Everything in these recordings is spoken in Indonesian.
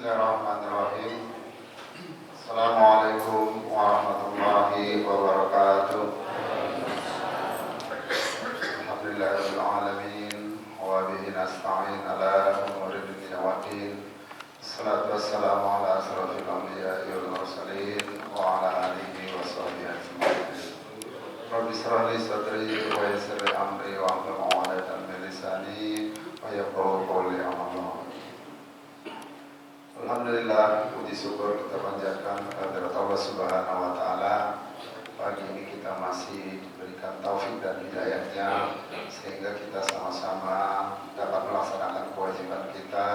Bismillahirrahmanirrahim. Assalamualaikum warahmatullahi wabarakatuh. Alhamdulillahirabbil alamin wa bihi nasta'in ala umuri dunya waddin. Wassalatu wassalamu ala asrofil anbiya'i wal mursalin wa ala alihi wa sahbihi ajma'in. Rabbi shrah li sadri wa yassir li amri wa hlul 'uqdatam min lisani yafqahu qawli. Alhamdulillah, puji syukur kita panjatkan kehadirat Allah Subhanahu wa taala. Pagi ini kita masih diberikan taufik dan hidayahnya sehingga kita sama-sama dapat melaksanakan kewajiban kita,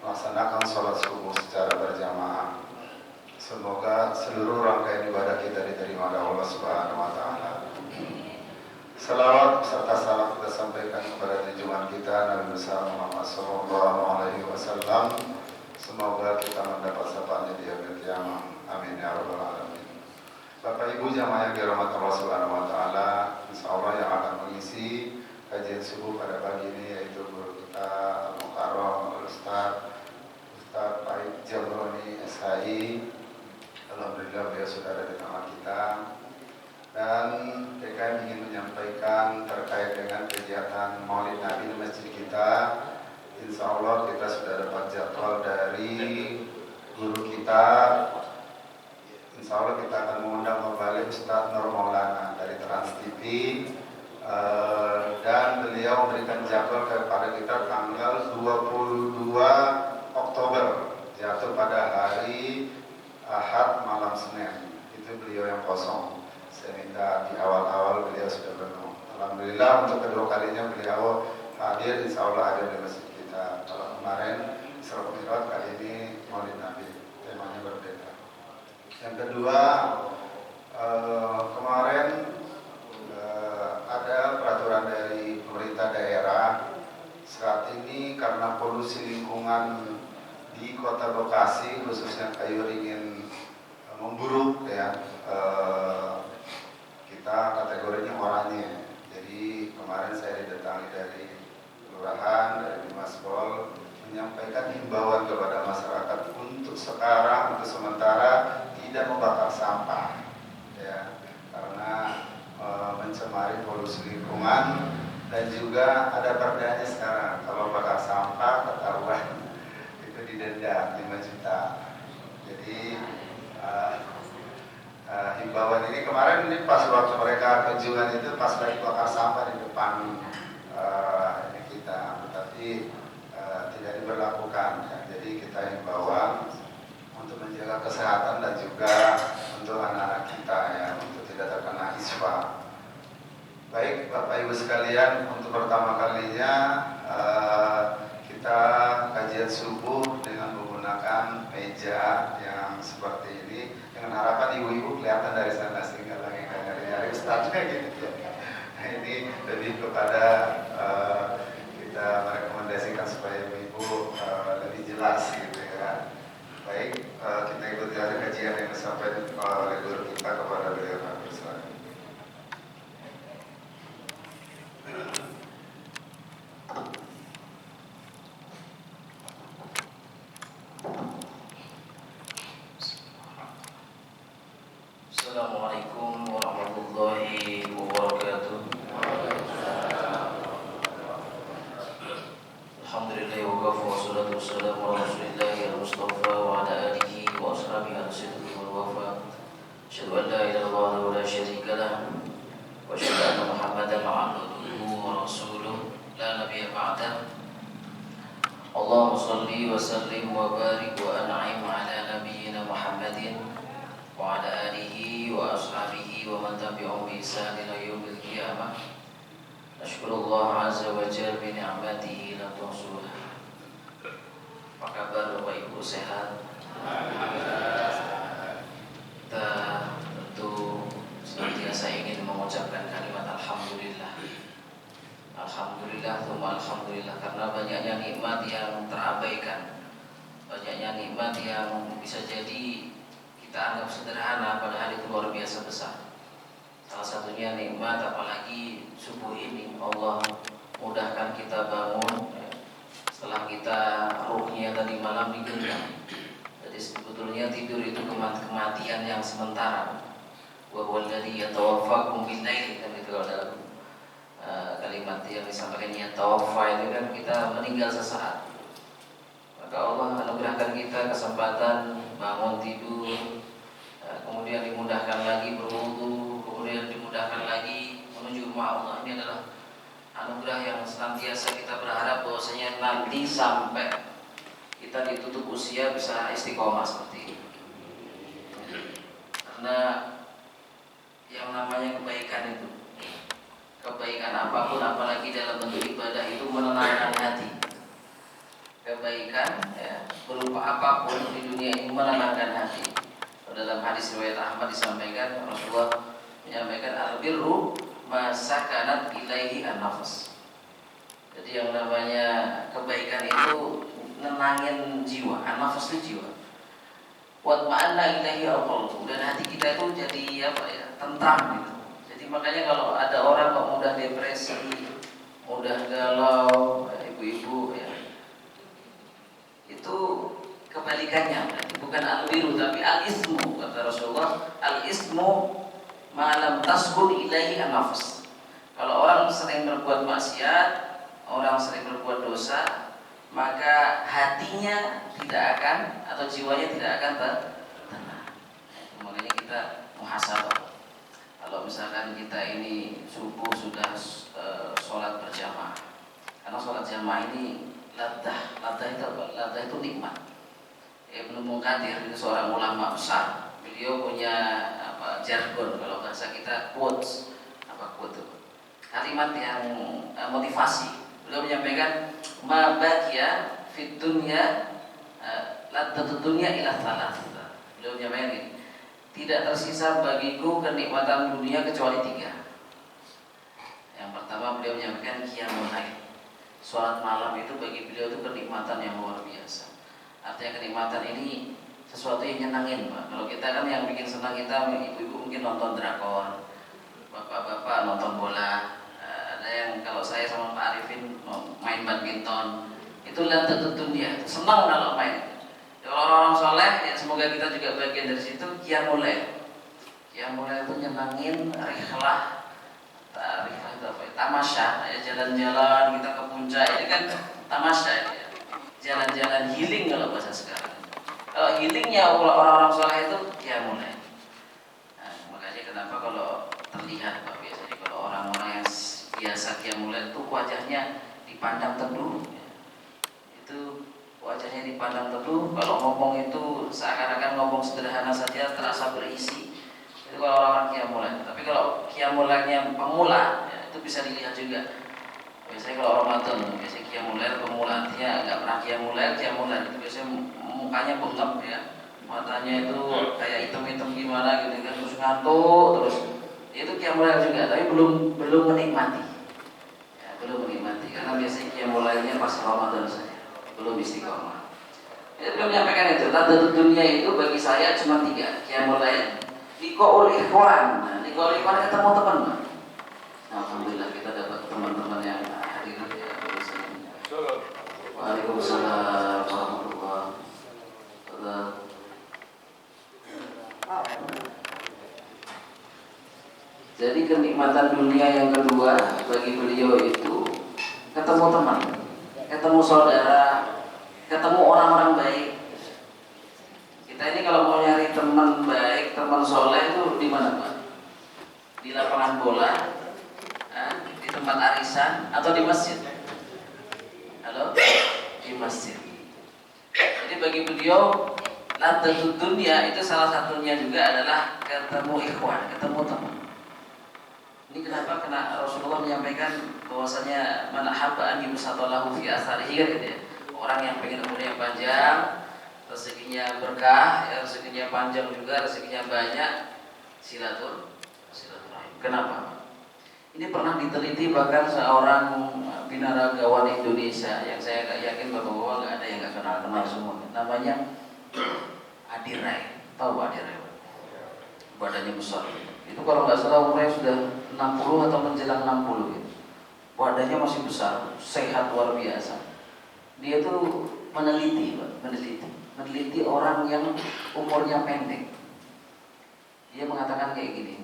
melaksanakan sholat subuh secara berjamaah. Semoga seluruh rangkaian ibadah kita diterima oleh Allah Subhanahu wa taala. Salawat serta salam kita sampaikan kepada junjungan kita Nabi besar Muhammad sallallahu alaihi wasallam. Semoga kita mendapat syafaatnya di akhir kiamat. Amin ya rabbal alamin. Bapak Ibu jamaah yang dirahmati Allah Subhanahu wa taala, insyaallah yang akan mengisi kajian subuh pada pagi ini yaitu guru kita Al-Mukarram Ustaz Faid Jamroni SHI. Alhamdulillah beliau sudah ada di tengah kita. Dan DKM ingin menyampaikan terkait dengan kegiatan Maulid Nabi di masjid kita. Insya Allah kita sudah dapat jadwal dari guru kita. Insya Allah kita akan mengundang kembali Ustadz Nur Maulana dari Trans TV, dan beliau memberikan jadwal kepada kita tanggal 22 Oktober, jatuh pada hari Ahad malam Senin. Itu beliau yang kosong. Saya minta di awal-awal beliau sudah penuh. Alhamdulillah untuk kedua kalinya beliau hadir, insya Allah hadir di masjid. Kalau kemarin Isra Mi'raj, kali ini Maulid Nabi, temanya berbeda. Yang kedua, kemarin ada peraturan dari pemerintah daerah. Saat ini karena polusi lingkungan di Kota Bekasi, khususnya Kayuringin memburuk ya, kita kategorinya oranye. Jadi kemarin saya didatangi dari kelurahan, dari Dimaspol, menyampaikan himbauan kepada masyarakat untuk sekarang, untuk sementara tidak membakar sampah, ya, karena mencemari polusi lingkungan. Dan juga ada perdanya sekarang, kalau bakar sampah ketahuan itu didenda 5 juta. Jadi himbauan ini kemarin ini pas waktu mereka kunjungan itu pas lagi bakar sampah di depan kita, tetapi tidak diberlakukan ya. Jadi kita himbauan untuk menjaga kesehatan dan juga untuk anak-anak kita ya, untuk tidak terkena ispa. Baik Bapak Ibu sekalian, untuk pertama kalinya kita kajian subuh dengan menggunakan meja yang seperti ini, dengan harapan ibu-ibu kelihatan dari sana sehingga lagi nyari ustadznya gitu ya. Nah, ini lebih kepada kita merekomendasikan supaya ibu lebih jelas gitu ya. Baik, kita ikuti dari kajian yang disampaikan oleh guru kita kepada beliau. Assalamualaikum warahmatullahi wabarakatuh. Alhamdulillah wa kafa wa salatu wassalamu ala rasulillahi al-mustafa wa ala alihi wa ashabihi al-sidqi wal wafa. Asyhadu an la ilaha illallah wa la syarika lah wa asyhadu anna Muhammadan abduhu wa rasuluh la nabiyya ba'dah. Allahumma shalli wa sallim wa barik wa an'im ala nabiyyina Muhammadin wa ala alihi wa ashabihi wa man tabi'ahum bi ihsan ila yaumil qiyamah. Ashkurullah azza wa jalla bi ni'matihi la tuhsuha. Apa kabar Bapak Ibu, sehat? Kita tentu senantiasa ingin mengucapkan kalimat alhamdulillah. Alhamdulillah, tsumma alhamdulillah, karena banyaknya nikmat yang terabaikan. Banyaknya nikmat yang bisa jadi kita anggap sederhana, padahal itu luar biasa besar. Salah satunya nikmat, apalagi subuh ini Allah mudahkan kita bangun setelah kita ruhnya tadi malam digenggam. Jadi sebetulnya tidur itu kematian yang sementara. Wa huwa alladzi yatawaffakum bil-lail, kan itu dalam kalimat yang disampaikan yatawaffa itu kan kita meninggal sesaat. Maka Allah anugerahkan kita kesempatan bangun tidur, kemudian dimudahkan lagi berwudu, kemudian dimudahkan lagi menuju rumah Allah. Ini adalah anugerah yang senantiasa kita berharap bahwasanya nanti sampai kita ditutup usia bisa istiqomah seperti ini. Karena yang namanya kebaikan itu, kebaikan apapun apalagi dalam bentuk ibadah itu menenangkan hati. Kebaikan ya, berupa apapun di dunia ini menenangkan hati. Dalam hadis riwayat Ahmad disampaikan Rasulullah menyampaikan al-birru ma sakanat ilaihi an-nafs. Jadi yang namanya kebaikan itu nenangin jiwa, an-nafs itu jiwa. Wa ma'anna ilaihi al-qalb, dan hati kita itu jadi apa ya, tentram gitu. Jadi makanya kalau ada orang kok mudah depresi, mudah galau, ibu-ibu ya, itu kebalikannya, bukan al-biru tapi al-ismu. Kata Rasulullah, al-ismu ma'lam taskun ilaihi an-nafs. Kalau orang sering berbuat maksiat, orang sering berbuat dosa, maka hatinya tidak akan atau jiwanya tidak akan tenang. Makanya kita muhasabah. Kalau misalkan kita ini subuh sudah sholat berjamaah, karena sholat jamaah ini ladah itu apa? Ladah itu nikmat. Ibnu Munkadir itu seorang ulama besar. Beliau punya jargon, kalau bahasa kita quotes. Apa quote itu? Kalimat yang motivasi. Beliau menyampaikan ma baqiya fid dunya ladzatud dunya ila thalath. Beliau menyampaikan ini, tidak tersisa bagiku kenikmatan dunia kecuali 3. Yang pertama beliau menyampaikan qiyamul lail. Salat malam itu bagi beliau itu kenikmatan yang luar biasa. Artinya kenikmatan ini sesuatu yang nyenangin, Pak. Kalau kita kan yang bikin senang kita, ibu-ibu mungkin nonton drakor, bapak-bapak nonton bola. Ada yang kalau saya sama Pak Arifin main badminton, itu lihat dunia, senang kalau main. Kalau orang-orang soleh, ya semoga kita juga bagian dari situ. Qiyamul lail itu nyenangin, rihlah itu apa ya? Tamasya, ya, jalan-jalan kita ke puncak, ini kan tamasya ya. Jalan-jalan healing kalau bahasa sekarang. Kalau healingnya orang-orang soleh itu qiyamul lail. Nah, makanya kenapa kalau terlihat Pak, biasanya kalau orang-orang yang biasa qiyamul lail itu wajahnya dipandang teduh ya. Itu wajahnya dipandang teduh, kalau ngomong itu seakan-akan ngomong sederhana saja terasa berisi. Itu kalau orang-orang qiyamul lail. Tapi kalau qiyamul lailnya pemula ya, itu bisa dilihat juga. Biasanya kalau Ramadan, biasanya qiyamul lail pemula, artinya nggak pernah qiyamul lail itu biasanya mukanya bengkak ya, matanya itu kayak hitam-hitam gimana gitu kan, terus ngantuk terus. Itu qiyamul lail juga, tapi belum menikmati. Ya, belum menikmati karena biasanya qiyamul lailnya pas Ramadan saja, belum istiqomah. Jadi belum menyampaikan itu. Tanda dunia itu bagi saya cuma 3, qiyamul lail, liqaul ikhwan. Nah, liqaul ikhwan ketemu teman, Pak. Alhamdulillah kita dapat teman-teman yang hadir ya. Waalaikumsalam warahmatullahi wabarakatuh. Jadi kenikmatan dunia yang kedua bagi beliau itu ketemu teman, ketemu saudara, ketemu orang-orang baik. Kita ini kalau mau nyari teman baik, teman soleh itu di mana, Pak? Di lapangan bola, di tempat arisan, atau di masjid? Halo? Di masjid. Jadi bagi beliau ladzatud dunya itu salah satunya juga adalah ketemu ikhwan, ketemu teman. Ini kenapa? Karena Rasulullah menyampaikan bahwasanya man ahabba an yubsatalahu fi atharihi kan gitu ya. Orang yang pengen umurnya panjang, rezekinya berkah, ya, rezekinya panjang juga, rezekinya banyak, silaturahim. Kenapa? Ini pernah diteliti bahkan seorang binaragawan Indonesia yang saya gak yakin bapak-bapak gak ada yang gak kenal semua. Namanya Adi Rai. Tahu Pak Adi Rai? Badannya besar. Itu kalau nggak salah umurnya sudah 60 atau menjelang 60 gitu. Badannya masih besar, sehat luar biasa. Dia tuh meneliti, Pak, meneliti orang yang umurnya pendek. Dia mengatakan kayak gini,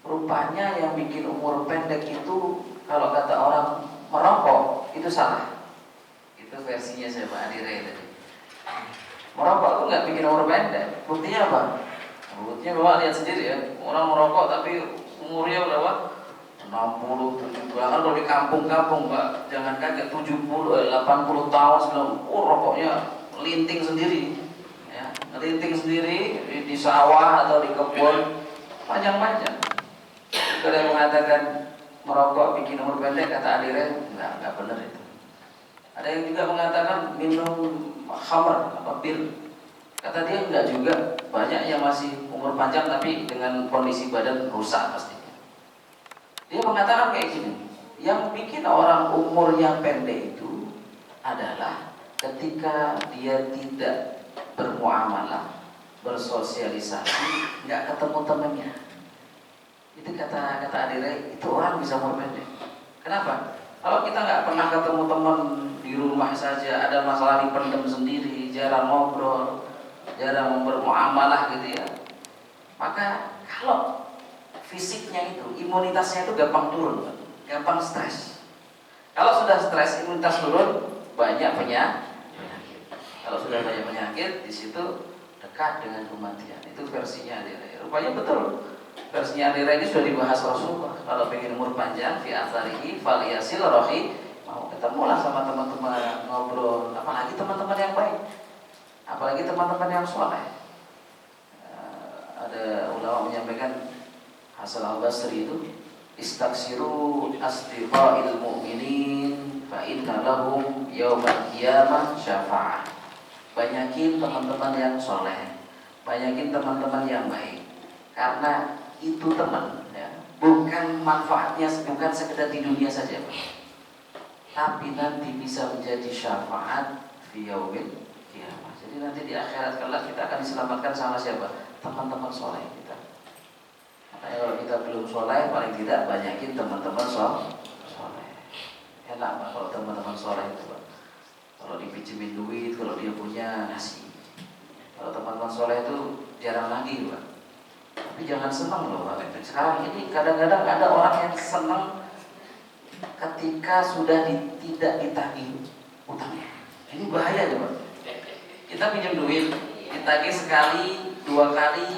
rupanya yang bikin umur pendek itu kalau kata orang merokok itu salah. Itu versinya saya Pak Adi Ray tadi. Merokok itu nggak bikin umur pendek. Buktinya apa? Buktinya Bapak lihat sendiri ya, orang merokok tapi umurnya berapa? 60, 70. Bahkan kalau di kampung-kampung Pak, jangan kaget 70, 80 tahun sebelum rokoknya linting sendiri. Ya, linting sendiri di sawah atau di kebun panjang-panjang. Kalau yang mengatakan merokok bikin umur pendek, kata Adire, enggak benar itu. Ada yang juga mengatakan minum khamr atau bir, kata dia enggak juga. Banyak yang masih umur panjang tapi dengan kondisi badan rusak pastinya. Dia mengatakan kayak gini, yang bikin orang umurnya pendek itu adalah ketika dia tidak bermuamalah, bersosialisasi, nggak ketemu temannya. Itu kata Adire, itu orang bisa umur pendek. Kenapa? Kalau kita nggak pernah ketemu teman di rumah saja, ada masalah dipendam sendiri, jarang ngobrol, jarang bermuamalah gitu ya, maka kalau fisiknya itu, imunitasnya itu gampang turun, gampang stres. Kalau sudah stres, imunitas turun, banyak penyakit. Kalau sudah banyak penyakit, di situ dekat dengan kematian. Itu versinya Adire. Rupanya betul. Versinya Adire ini sudah dibahas Rasulullah. Kalau ingin umur panjang, fi atharihi falyasil rohi, mau ketemulah sama teman-teman, ngobrol. Apalagi teman-teman yang baik, apalagi teman-teman yang soleh. Ada ulama menyampaikan, Hasan al-Basri itu, istaksiru asdiqa'il mu'minin fa inna lahum yaumal qiyamah syafa'ah. Banyakin teman-teman yang soleh, banyakin teman-teman yang baik, karena itu teman ya, bukan manfaatnya bukan sekedar di dunia saja, tapi nanti bisa menjadi syafaat fi yaumil qiyamah. Jadi nanti di akhirat kelak kita akan diselamatkan sama siapa? Teman-teman soleh kita. Makanya kalau kita belum soleh, paling tidak banyakin teman-teman soleh. Enak Pak kalau teman-teman soleh itu Pak. Kalau dipinjemin duit, kalau dia punya ngasih. Kalau teman-teman soleh itu jarang lagi Pak. Tapi jangan senang loh Pak. Sekarang ini kadang-kadang ada orang yang senang ketika sudah tidak ditagih utangnya. Ini bahaya ya Pak. Kita pinjam duit, ditagih sekali, 2 kali,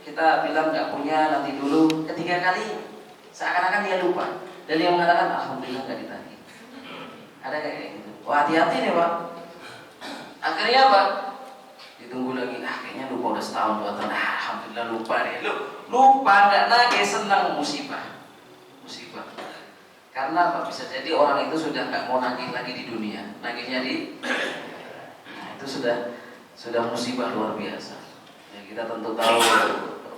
kita bilang nggak punya, nanti dulu, ketiga kali seakan-akan dia lupa dan dia mengatakan alhamdulillah nggak ditagih. Ada kayak gitu. Wah, hati-hati nih Pak. Akhirnya apa? Ditunggu lagi, kayaknya lupa udah setahun 2 tahun. Alhamdulillah lupa nih. Lupa nggak nagih, senang, musibah. Karena apa? Bisa jadi orang itu sudah nggak mau nagih lagi di dunia, nagihnya itu sudah musibah luar biasa. Ya, kita tentu tahu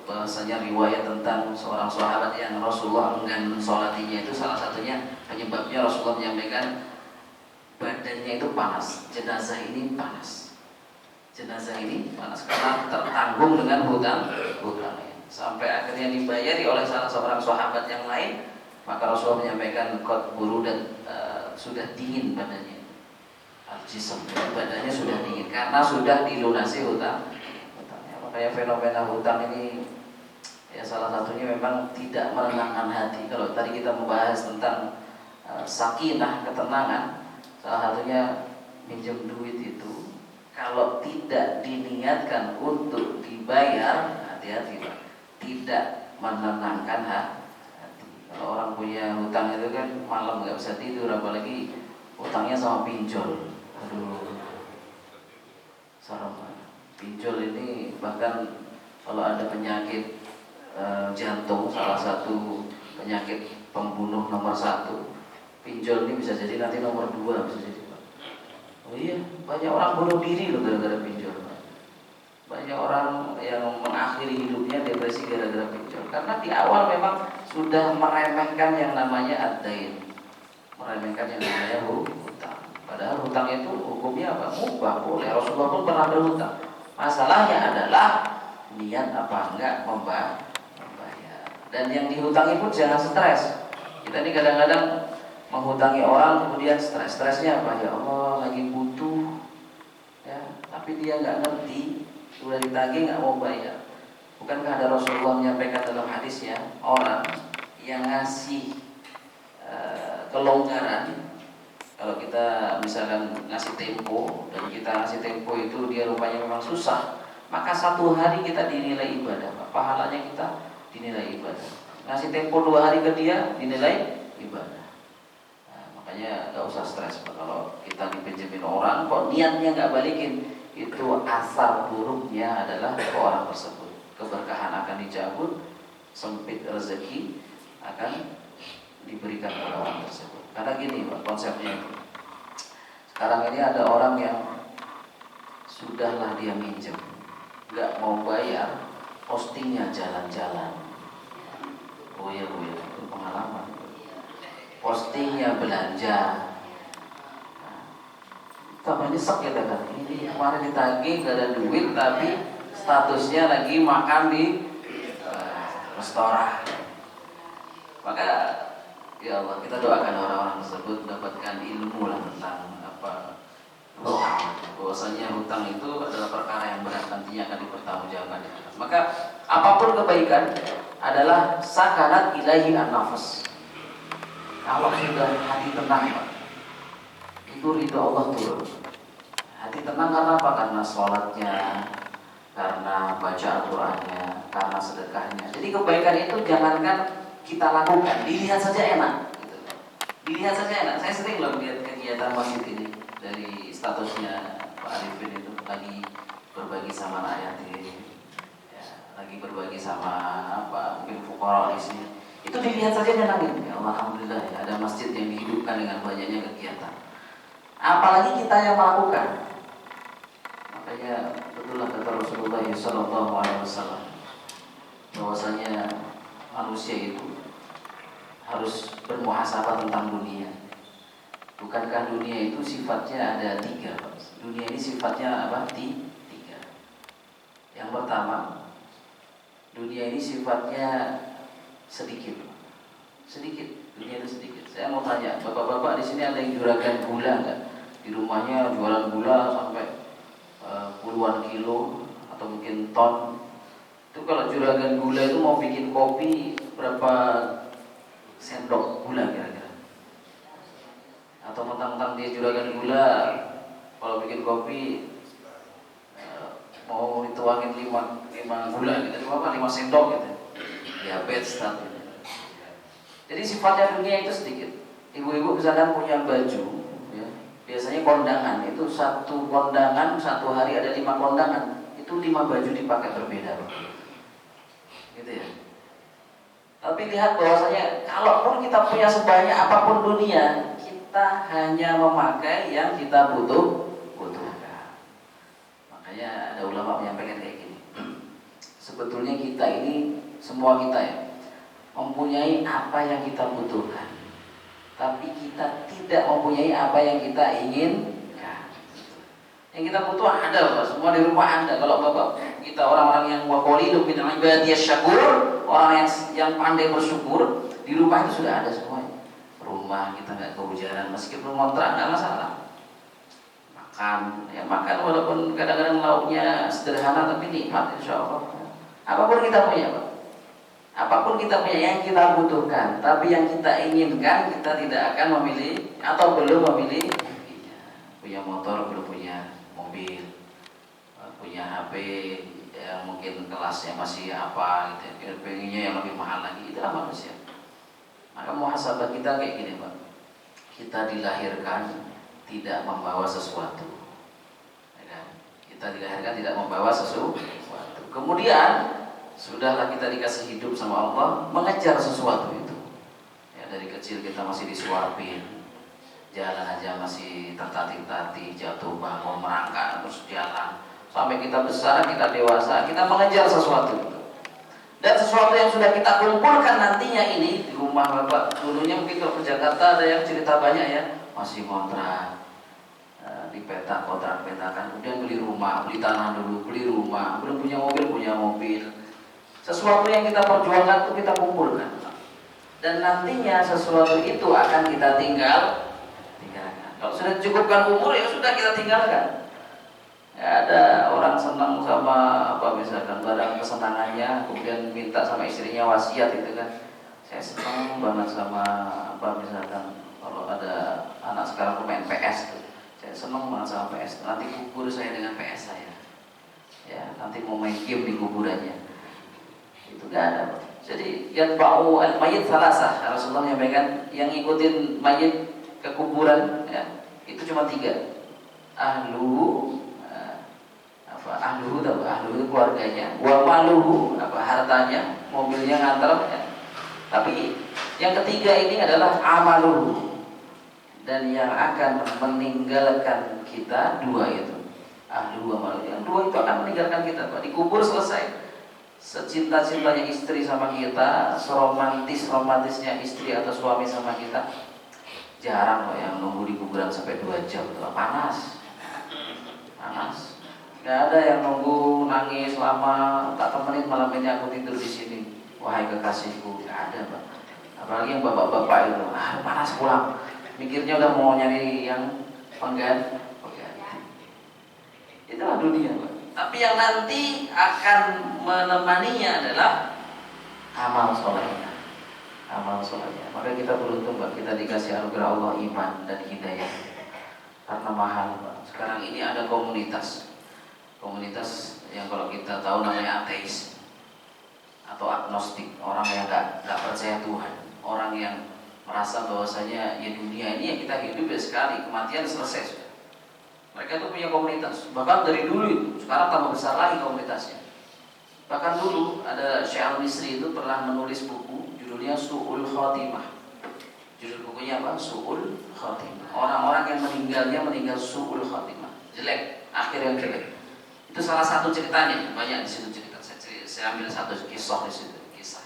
bahwasanya riwayat tentang seorang sahabat yang Rasulullah enggan mensolatinya itu salah satunya penyebabnya Rasulullah menyampaikan badannya itu panas, jenazah ini panas karena tertanggung dengan hutangnya sampai akhirnya dibayari oleh salah seorang sahabat yang lain. Maka Rasulullah menyampaikan qad burudat, sudah dingin badannya, al-jism, badannya sudah dingin karena sudah dilunasi hutangnya. Makanya fenomena hutang ini ya salah satunya memang tidak menenangkan hati. Kalau tadi kita membahas tentang sakinah, ketenangan, salah satunya minjem duit itu kalau tidak diniatkan untuk dibayar, hati-hati Pak, tidak menenangkan hati. Kalau orang punya hutang itu kan malam nggak bisa tidur, apalagi hutangnya sama pinjol. Aduh, serem. Pinjol ini bahkan kalau ada penyakit jantung, salah satu penyakit pembunuh nomor 1, pinjol ini bisa jadi nanti nomor 2 bisa jadi Pak. Oh iya, banyak orang bunuh diri loh gara-gara pinjol Pak. Banyak orang yang mengakhiri hidupnya depresi gara-gara pinjol, karena di awal memang sudah meremehkan yang namanya ad-dain, meremehkan yang namanya hutang. Padahal hutang itu hukumnya apa? Mubah, boleh. Rasulullah pun pernah berhutang. Masalahnya adalah niat apa enggak membayar. Dan yang dihutangi pun jangan stres. Kita ini kadang-kadang menghutangi orang kemudian stres. Stresnya apa? Ya Allah, lagi butuh, tapi dia nggak ngerti, sudah ditagih nggak mau bayar. Bukankah ada Rasulullah menyampaikan dalam hadis ya, orang yang ngasih kelonggaran, kalau kita misalkan ngasih tempo dan kita ngasih tempo itu dia rupanya memang susah, maka satu hari kita dinilai ibadah, pahalanya kita dinilai ibadah. Ngasih tempo 2 hari ke dia dinilai ibadah. Nah, makanya nggak usah stres kalau kita dipinjemin orang kok niatnya nggak balikin, itu asar buruknya adalah ke orang tersebut. Keberkahan akan dicabut, sempit rezeki akan diberikan kepada orang tersebut. Karena gini Pak, konsepnya itu. Sekarang ini ada orang yang sudahlah dia minjem, nggak mau bayar, postingnya jalan-jalan. Oh ya Bu ya, itu pengalaman. Postingnya belanja. Tambah nyesek ya kan. Ini kemarin ditagih gak ada duit tapi statusnya lagi makan di restoran. Maka ya Allah, kita doakan orang-orang tersebut mendapatkan ilmu lah tentang apa hutang. Bahwasanya hutang itu adalah perkara yang berat, nantinya akan dipertanggungjawabkan. Maka apapun kebaikan adalah sakanat ilahi an-nafas. Kalau sudah hati tenang Pak, itu ridho Allah turun. Hati tenang karena apa? Karena sholatnya, karena baca Al-Qurannya, karena sedekahnya. Jadi kebaikan itu jangankan kita lakukan, dilihat saja enak gitu. Dilihat saja enak. Saya sering loh lihat kegiatan masjid ini, dari statusnya Pak Arifin itu lagi berbagi sama rakyat ini ya, lagi berbagi sama apa mungkin fuqara di sini. Itu dilihat saja nyenangin. Ya Allah, alhamdulillah ya, ada masjid yang dihidupkan dengan banyaknya kegiatan. Apalagi kita yang melakukan. Makanya betullah kata Rasulullah SAW bahwasanya manusia itu harus bermuhasabah tentang dunia. Bukankah dunia itu sifatnya ada 3? Dunia ini sifatnya apa? 3. Yang pertama, dunia ini sifatnya sedikit. Dunia itu sedikit. Saya mau tanya, bapak-bapak di sini ada yang juragan gula nggak? Di rumahnya jualan gula sampai puluhan kilo atau mungkin ton. Itu kalau juragan gula itu mau bikin kopi berapa sendok gula kira-kira? Atau mentang-mentang dia juragan gula, kalau bikin kopi mau dituangin 5 gula gitu, 5 sendok gitu. Diabetes tapi. Jadi sifatnya dunia itu sedikit. Ibu-ibu misalkan punya baju, ya, biasanya kondangan itu satu kondangan satu hari ada 5 kondangan, itu 5 baju dipakai berbeda, gitu ya. Tapi lihat bahwasanya kalaupun kita punya sebanyak apapun dunia, kita hanya memakai yang kita butuhkan. Makanya ada ulama menyampaikan kayak gini. Sebetulnya kita ini semua kita ya mempunyai apa yang kita butuhkan, tapi kita tidak mempunyai apa yang kita inginkan. Yang kita butuh ada Pak, semua di rumah ada. Kalau bapak kita orang-orang yang waqalilu min ibadiyas syakur, orang yang pandai bersyukur, di rumah itu sudah ada semuanya. Rumah kita nggak kehujanan, meskipun kontrak nggak masalah. Makan, ya makan walaupun kadang-kadang lauknya sederhana tapi nikmat insya Allah. Apapun kita punya Pak. Apapun kita punya yang kita butuhkan, tapi yang kita inginkan kita tidak akan memilih atau belum memilih. Punya motor belum punya mobil, punya HP yang mungkin kelasnya masih apa gitu, pengennya yang lebih mahal lagi. Itulah manusia. Maka muhasabah kita kayak gini Pak. Kita dilahirkan tidak membawa sesuatu, ya kan? Kita dilahirkan tidak membawa sesuatu. Kemudian sudahlah kita dikasih hidup sama Allah, mengejar sesuatu itu. Ya, dari kecil kita masih disuapin, jalan aja masih tertatih-tatih, jatuh bangun merangkak terus jalan. Sampai kita besar, kita dewasa, kita mengejar sesuatu itu. Dan sesuatu yang sudah kita kumpulkan nantinya ini di rumah Bapak. Dulunya mungkin kalau ke Jakarta ada yang cerita banyak ya, masih kontrak, di petak kontrak petakan, kemudian beli rumah, beli tanah dulu, beli rumah, belum punya mobil. Sesuatu yang kita perjuangkan itu kita kumpulkan, dan nantinya sesuatu itu akan kita tinggalkan. Kalau sudah cukupkan umur ya sudah kita tinggalkan. Ya, ada orang senang sama apa misalkan barang kesenangannya, kemudian minta sama istrinya wasiat itu kan. Saya senang banget sama apa misalkan kalau ada anak sekarang pemain PS tuh. Saya senang banget sama PS. Nanti kubur saya dengan PS saya. Ya, nanti mau main game di kuburannya. Itu gak ada. Jadi yang bau al-mayit salasah. Rasulullah menyampaikan yang ngikutin mayit ke kuburan ya, itu cuma 3. Ahlu ahluhu itu keluarganya, wa maluhu hartanya, mobilnya nganter ya. Tapi yang ketiga ini adalah amaluhu, dan yang akan meninggalkan kita 2 itu. Ahluhu wa maluhu, yang 2 itu akan meninggalkan kita, Pak. Dikubur selesai. Secinta-cintanya istri sama kita, seromantis-romantisnya istri atau suami sama kita, jarang kok yang nunggu di kuburan sampai 2 jam. Panas. Gak ada yang nunggu nangis lama, tak temenin malam ini aku tidur di sini, wahai kekasihku. Gak ada, Pak. Apalagi yang bapak-bapak itu, panas pulang, mikirnya udah mau nyari yang pengganti. Itulah dunia, Pak. Tapi yang nanti akan menemaninya adalah amal solehnya. Maka kita beruntung, Pak, kita dikasih anugerah Allah iman dan hidayah. Karena mahal, Pak. Sekarang ini ada komunitas yang kalau kita tahu namanya ateis atau agnostik, orang yang nggak percaya Tuhan, orang yang merasa bahwasanya ya dunia ini ya kita hidup ya sekali, kematian selesai sudah. Mereka itu punya komunitas, bahkan dari dulu itu, sekarang tambah besar lagi komunitasnya. Bahkan dulu ada Syekh Al-Misri itu pernah menulis buku judulnya Su'ul Khotimah. Judul bukunya apa? Su'ul Khotimah. Orang-orang yang meninggal Su'ul Khotimah, jelek, akhir yang jelek. Itu salah satu ceritanya, banyak di situ cerita. Saya ambil satu kisah di situ, kisah.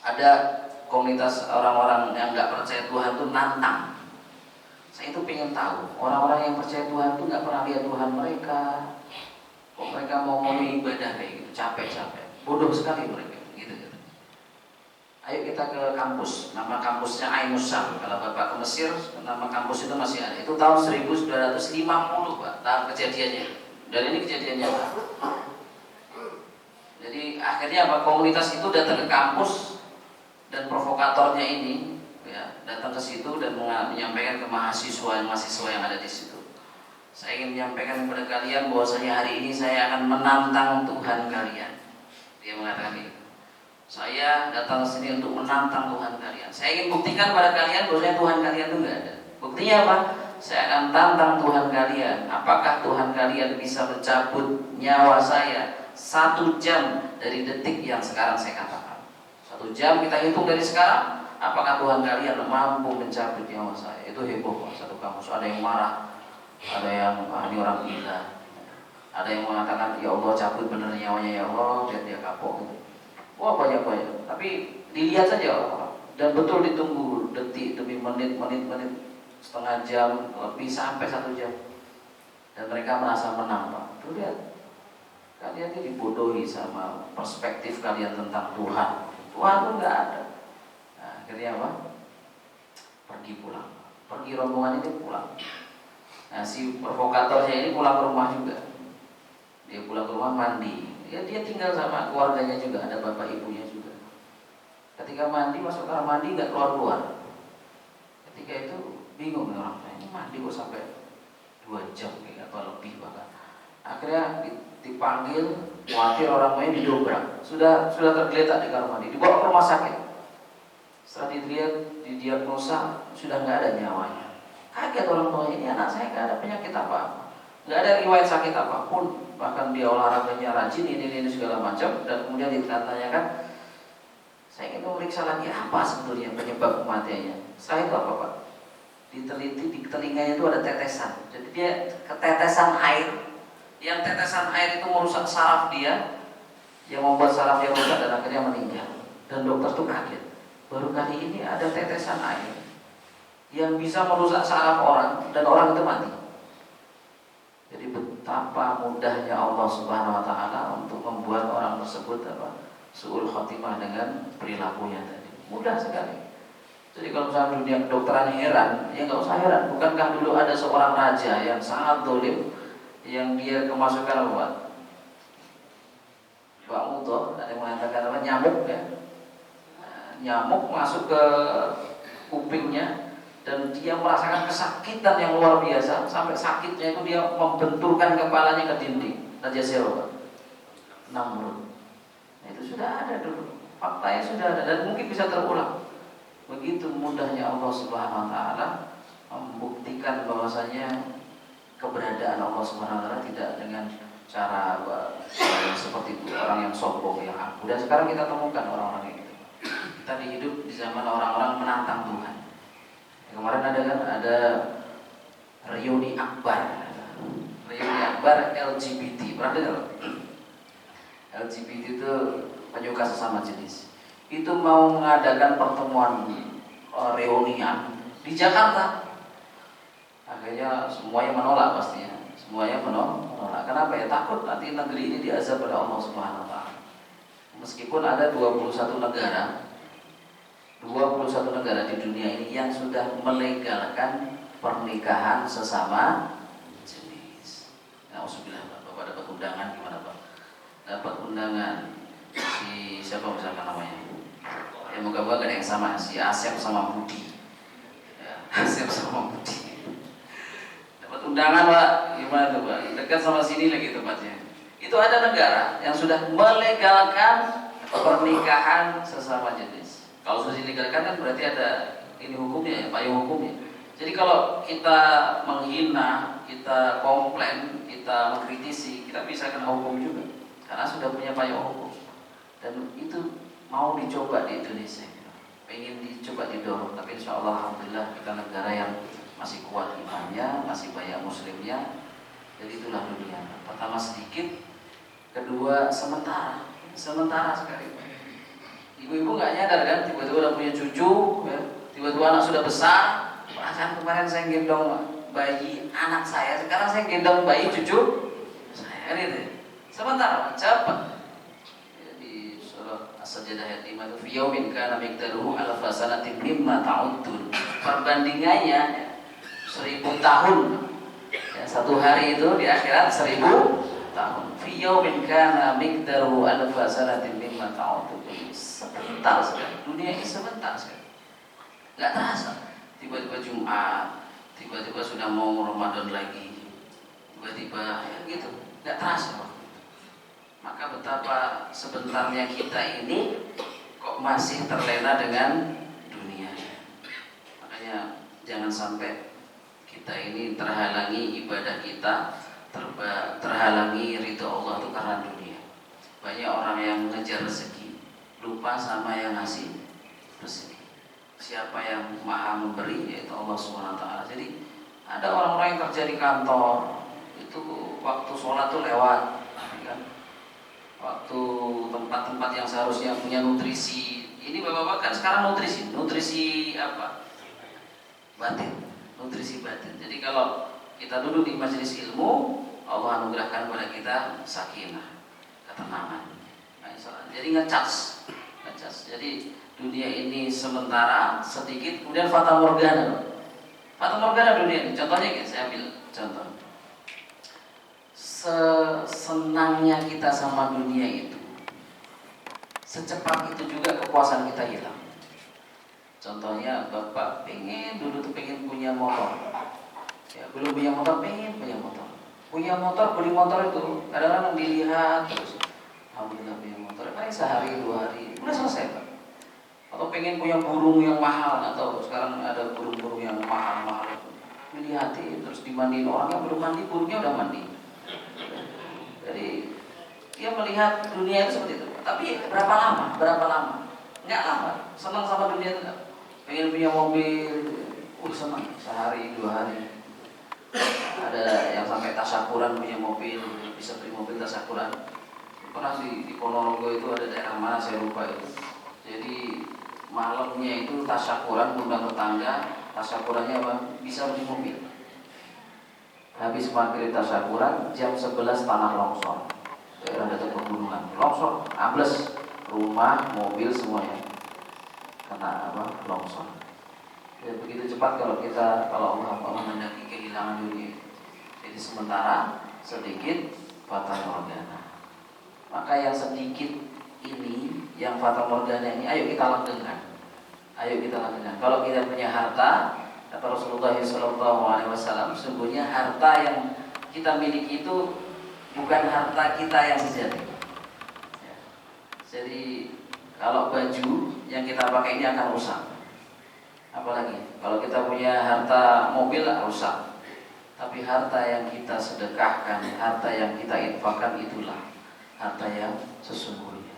Ada komunitas orang-orang yang nggak percaya Tuhan itu nantang. Saya itu pengen tahu orang-orang yang percaya Tuhan itu nggak pernah lihat Tuhan mereka. Kok mereka mau ibadah kayak gitu, capek-capek, bodoh sekali mereka, gitu. Ayo kita ke kampus, nama kampusnya Ainus Sam. Kalau Bapak ke Mesir, nama kampus itu masih ada. Itu tahun 1950, Pak, tahun kejadiannya. Dan ini kejadiannya, Pak. Jadi akhirnya apa? Komunitas itu datang ke kampus dan provokatornya ini ya, datang ke situ dan menyampaikan ke mahasiswa yang ada di situ. Saya ingin menyampaikan kepada kalian bahwasanya hari ini saya akan menantang Tuhan kalian. Dia mengatakan itu. Saya datang ke sini untuk menantang Tuhan kalian. Saya ingin buktikan pada kalian bahwasanya Tuhan kalian itu enggak ada. Buktinya apa? Saya akan tantang Tuhan kalian. Apakah Tuhan kalian bisa mencabut nyawa saya 1 jam dari detik yang sekarang saya katakan? 1 jam kita hitung dari sekarang. Apakah Tuhan kalian mampu mencabut nyawa saya? Itu heboh, Pak, satu kampus. Ada yang marah, ada yang ini orang gila, ada yang mengatakan ya Allah cabut bener nyawanya ya Allah, biar dia kapok gitu. Wah, banyak. Tapi dilihat saja orang, dan betul ditunggu detik demi menit, setengah jam lebih sampai 1 jam, dan mereka merasa menang, Pak. Tuh lihat, kalian ini dibodohi sama perspektif kalian tentang Tuhan. Tuhan itu nggak ada. Nah, akhirnya apa? Pergi pulang, pergi rombongan ini pulang. Nah, si provokatornya ini pulang ke rumah juga. Dia pulang ke rumah mandi. Dia tinggal sama keluarganya juga, ada bapak ibunya juga. Ketika mandi, masuk kamar mandi nggak keluar. Ketika itu bingung nih orang, ini mandi kok sampai 2 jam atau lebih bahkan. Akhirnya dipanggil, khawatir orang lain didobrak. Sudah tergeletak di kamar mandi, dibawa ke rumah sakit. Setelah dilihat, didiagnosa sudah nggak ada nyawanya. Kaget orang tua, ini anak saya nggak ada penyakit apa-apa, nggak ada riwayat sakit apapun, bahkan dia olahraganya rajin ini segala macam. Dan kemudian ditanyakan, saya ingin memeriksa lagi apa sebetulnya penyebab kematiannya. Setelah itu apa, Pak? Diteliti, di telinganya itu ada tetesan. Jadi dia ketetesan air, yang tetesan air itu merusak saraf dia, yang membuat sarafnya rusak dan akhirnya meninggal. Dan dokter tuh kaget, baru kali ini ada tetesan air yang bisa merusak saraf orang dan orang itu mati. Jadi betapa mudahnya Allah Subhanahu wa taala untuk membuat orang tersebut su'ul khotimah dengan perilakunya tadi. Mudah sekali. Jadi kalau misalnya dunia kedokteran heran, ya nggak usah heran. Bukankah dulu ada seorang raja yang sangat zalim, yang dia kemasukan apa? Bak muto, ada yang mengatakan apa? Nyamuk ya. Nyamuk masuk ke kupingnya dan dia merasakan kesakitan yang luar biasa, sampai sakitnya itu dia membenturkan kepalanya ke dinding. Raja siapa? Namrud. Nah, itu sudah ada dulu, faktanya sudah ada dan mungkin bisa terulang. Begitu mudahnya Allah Subhanahu Wa Taala membuktikan bahwasanya keberadaan Allah Subhanahu Wa Taala tidak dengan cara seperti itu, orang yang sombong yang aku. Dan sekarang kita temukan orang-orang yang itu. Kita hidup di zaman orang-orang menantang Tuhan. Kemarin ada reuni akbar LGBT, pernah dengar? LGBT itu penyuka sesama jenis. Itu mau mengadakan pertemuan reunian di Jakarta. Akhirnya semuanya menolak pastinya. Semuanya menolak. Kenapa ya? Takut nanti negeri ini diazab oleh Allah Subhanahu Wa Taala. Meskipun ada 21 negara di dunia ini yang sudah melegalkan pernikahan sesama jenis. Alhamdulillah, Bapak dapat undangan gimana Pak? Dapat undangan si siapa misalkan namanya? Ya moga-moga gak ada yang sama, si Asep sama Budi. Ya, Asep sama Budi. Dapat undangan Pak, gimana tuh Pak? Dekat sama sini lagi tempatnya. Itu ada negara yang sudah melegalkan pernikahan sesama jenis. Kalau sudah dilegalkan kan berarti ada ini hukumnya ya, payung hukumnya. Jadi kalau kita menghina, kita komplain, kita mengkritisi, kita bisa kena hukum juga. Karena sudah punya payung hukum. Dan itu mau dicoba di Indonesia. Pengen dicoba didorong, tapi insya Allah alhamdulillah kita negara yang masih kuat imannya, masih banyak muslimnya. Jadi itulah dunia. Pertama sedikit, kedua sementara sekali. Ibu-ibu nggak nyadar kan, tiba-tiba udah punya cucu, ya. Tiba-tiba anak sudah besar. Perasaan kemarin saya gendong bayi anak saya, sekarang saya gendong bayi cucu saya, gitu. Sementara cepat. Di surah As-Sajdah ayat 5 itu fi yaumin kana miqdaruhu alfa sanatin mimma ta'uddun. Perbandingannya 1000 tahun. Ya, satu hari itu di akhirat 1000 tahun. Fi yaumin kana miqdaruhu alfa sanatin mimma ta'uddun. Sebentar sekali. Dunia ini sebentar sekali. Enggak terasa. Tiba-tiba Jumat, tiba-tiba sudah mau Ramadan lagi. Tiba-tiba ya gitu. Enggak terasa. Maka betapa sebentarnya kita ini kok masih terlena dengan dunia. Makanya jangan sampai kita ini terhalangi ibadah kita, terhalangi ridho Allah itu karena dunia. Banyak orang yang mengejar rezeki, lupa sama yang ngasih rezeki. Siapa yang maha memberi yaitu Allah SWT. Jadi ada orang-orang yang kerja di kantor, itu waktu sholat tuh lewat, kan? Waktu tempat-tempat yang seharusnya punya nutrisi. Ini bapak-bapak kan sekarang nutrisi apa? Batin, nutrisi batin. Jadi kalau kita duduk di majelis ilmu, Allah anugerahkan kepada kita sakinah, ketenangan. Jadi ngecas. Jadi dunia ini sementara, sedikit, kemudian fata morgana. Fata morgana dunia ini. Contohnya saya ambil contoh. Sesenangnya kita sama dunia itu, secepat itu juga kepuasan kita hilang. Contohnya bapak pengen punya motor, ya, belum punya motor pengen punya motor. Punya motor, beli motor itu kadang-kadang dilihat terus, alhamdulillah punya motor, paling sehari 2 hari udah selesai Pak. Atau pengen punya burung yang mahal, atau sekarang ada burung-burung yang mahal dilihatin terus dimandiin, orang yang belum mandi burungnya udah mandi. Jadi dia melihat dunia itu seperti itu. Tapi berapa lama? Nggak lama. Senang sama dunia itu nggak. Pengen punya mobil, senang sehari 2 hari. Ada yang sampai tasyakuran punya mobil, bisa beli mobil tasyakuran. Pernah di Ponorogo itu ada daerah mana saya lupa itu. Jadi malamnya itu tasyakuran, undang tetangga, tasyakurannya apa? Bisa beli mobil. Habis maghrib tasyakuran, jam 11 tanah longsor. Daerah dekat pegunungan, longsor, ambles rumah, mobil semuanya kena apa? Longsor. Ya, begitu cepat kalau Allah menghendaki kehilangan dunia. Jadi sementara sedikit fata morgana. Maka yang sedikit ini, yang fata morgana ini, ayo kita langgengkan. Ayo kita langgengkan. Kalau kita punya harta, kata Rasulullah SAW, sesungguhnya harta yang kita miliki itu bukan harta kita yang sejati. Ya. Jadi kalau baju yang kita pakai ini akan rusak. Apalagi kalau kita punya harta mobil rusak. Tapi harta yang kita sedekahkan, harta yang kita infakkan, itulah harta yang sesungguhnya.